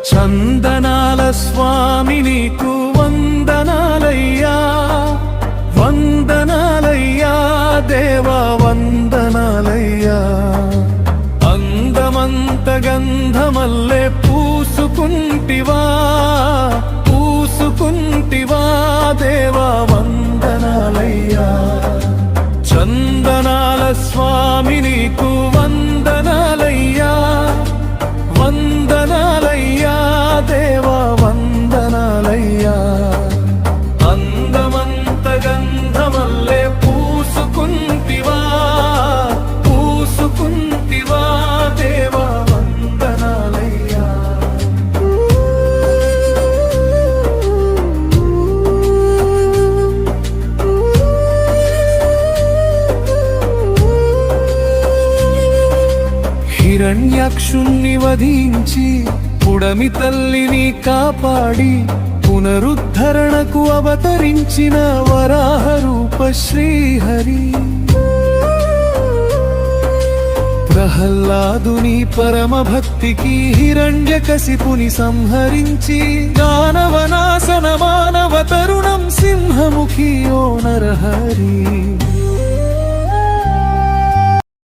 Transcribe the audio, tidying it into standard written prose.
చందనాల స్వామి నీకు వందనాలయ్యా, వందనాలయ్యా దేవా వందనాలయ్యా. అందమంత గంధమల్లే పూసుకుంటివా, పూసుకుంటివా దేవా వందనాలయ్యా. చందనాల స్వామి నీకు వందనాలయ్యా, వందనాలయ్యా దేవా వందనాలయ్యా. అందమంత గంధమల్లే పూసుకుంటివా, పూసుకుంటివా దేవా వందనాలయ్యా. హిరణ్యాక్షుణ్ణి వధించి పుడమి తల్లిని కాపాడి పునరుద్ధరణకు అవతరించిన వరాహ రూప శ్రీహరి. ప్రహ్లాదుని పరమ భక్తికి హిరణ్యకశిపుని సంహరించి దానవనాశన మానవ తరుణం సింహముఖి ఓ నరహరి.